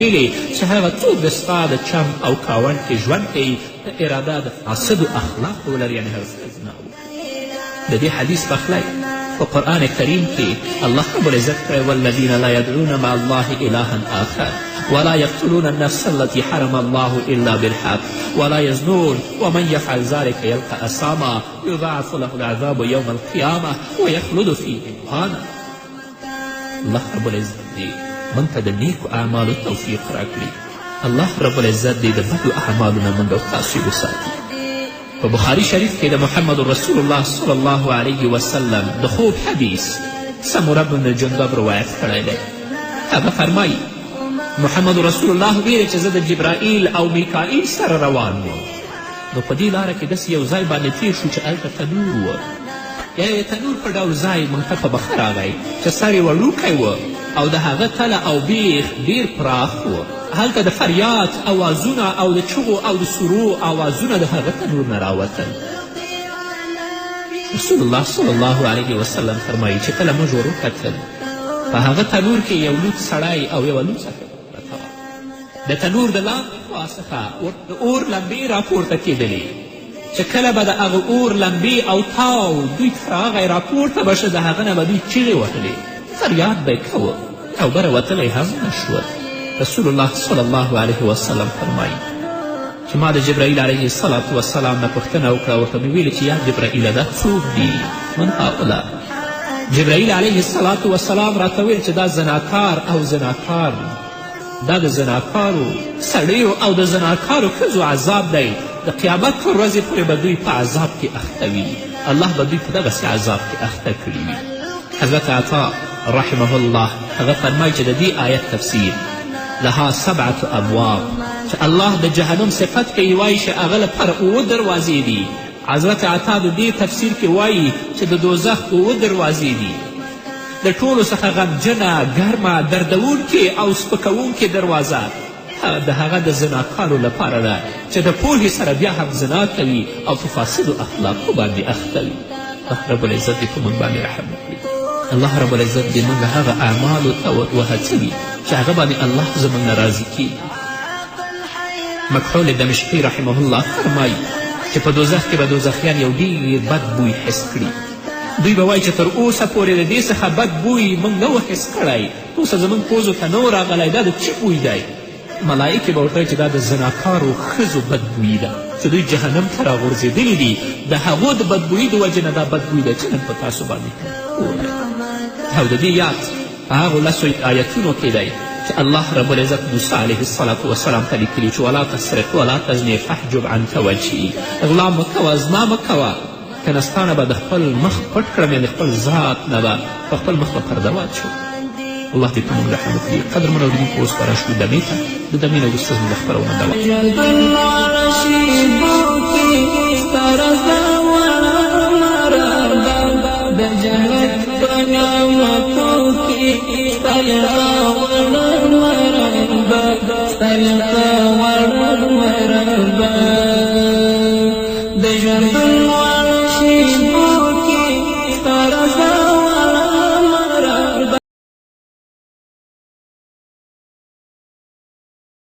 ویلې چې هغه څوک د ستا د چم او کاوند کې ژوند کوي اراده د فاسدو اخلاقو ولري، یعنې هغه څه زنا وکړي. د دې حدیث پخلی په قرآن کریم کې الله رب العزت کړی والذین لا یدعون مع الله الها آخر ولا يقتلون النفس التي حرم الله إلا بالحق ولا يزنون ومن يفعل ذلك يلقى أثاما يضاعف له العذاب يوم القيامة ويخلد فيه مهانا. الله رب العزت دی من ته د نیکو اعمالو توفیق راکړي. الله رب العزت دی د بدو اعمالو نه موږ او تاسو وساتي. په بخاري شریف کې د محمد رسول الله صلی الله علیه وسلم د خوب حدیث سمره بن جندب روایت کړی دی. هغه فرمایي محمد رسول الله ویلې چې زه د جبرائیل او میکائیل سره روان وم، نو په دې لاره کې داسې یو ځای باندې تیر شو چې هلته تنور و، یا یو تنور په ډول ځای موږ ته په مخه راغی چې سر یې وړوکی و او د هغه تله او بیخ ډیر پراخ و. هلته د فریاد اوازونه او د چغو او د سرو اوازونه د هغه تنور نه راوتل. رسول الله صلی الله علیه وسلم فرمایي چې کله موږ ور وکتل په هغه تنور کې یو لوڅ سړی او یوه لوڅه ښځه پرته وه. د تنور د لاندې خوا څخه د اور لمبې راپورته کېدلې چې کله به د هغه اور لمبې او تاو دوی تر هغه راپورته به شه، د هغه نه به دوی چیغې وهلې، فریاد به یې کوه او بره وتلی هم نه شول. رسول الله صلی الله علیه وسلم فرمایي چې ما د جبرائیل علیه الصلاة وسلام نه پوښتنه وکړه، ورته مې ویلې چې یا جبرائیله دا څوک دي؟ من هؤلاء؟ جبرائیل علیه الصلاة وسلام راته ویل چې دا زناکار او زناکار دا د زناکارو سړیو او د زناکارو ښځو عذاب دی. د قیامت پر ورځې پورې به دوی په عذاب کې اخته وي. الله به دوی په دغسې عذاب کې اخته کړي وي. حضرت عطا رحمه الله هغه فرمایي چې د دې آیت تفسیر لها 7 ابواب چې الله د جهنم صفت کوي، وایي چې هغه لپاره 7 دروازې دي. حضرت عطا د دې تفسیر کې وایي چې د دوزخ 7 دروازې دي. د ټولو څخه غمجنه ګرمه دردونکې او سپکوونکې دروازه د هغه د زناکارو لپاره ده چې د پوهې سره بیا هم زنا کوي او په فاسدو اخلاقو باندې اخته وي. الله رب العزت دې په موږ باندې رحم وکړي. الله رب العزت دې موږ هغه اعمالو ته وهڅوي چې هغه باندې الله زموږ نه راضي کېږي. مکحول دمشقي رحمه الله فرمایي چې په دوزخ کې به دوزخیان یو ډېر بد بوی حس کړي. دوی به وایي چې تر اوسه پورې د دې څخه بد بوی موږ نه و حس کړی، اوسه زموږ پوزو ته نه و راغلی، دا د څه بوی دی؟ ملایکې به ورته وایي چې دا د زناکارو ښځو بد بوی ده چې دوی جهنم ته راغورځېدلي دي، د هغو د بدبویي د وجې نه دا بدبوی ده چې نن په تاسو باندې او د دې یاد په هغو 10 آیتونو کې دی چې الله رب العزت موسی علیه الصلاة وسلام ته لیکلي چې ولا تسرق ولا تزني فحجب عنک وجهي، اغلا مه کوه، زنا مه کوه، که نه ستا نه به د خپل مخ پټ کړم، یعنې خپل ذات نه به په خپل مخ به پرده واچوم. الله دې په موږ رحم وکړي. قدرمنو اورېدونکو اوس به راشو دمې ته، د دمې نه وروسته زموږ د خپرونه دوام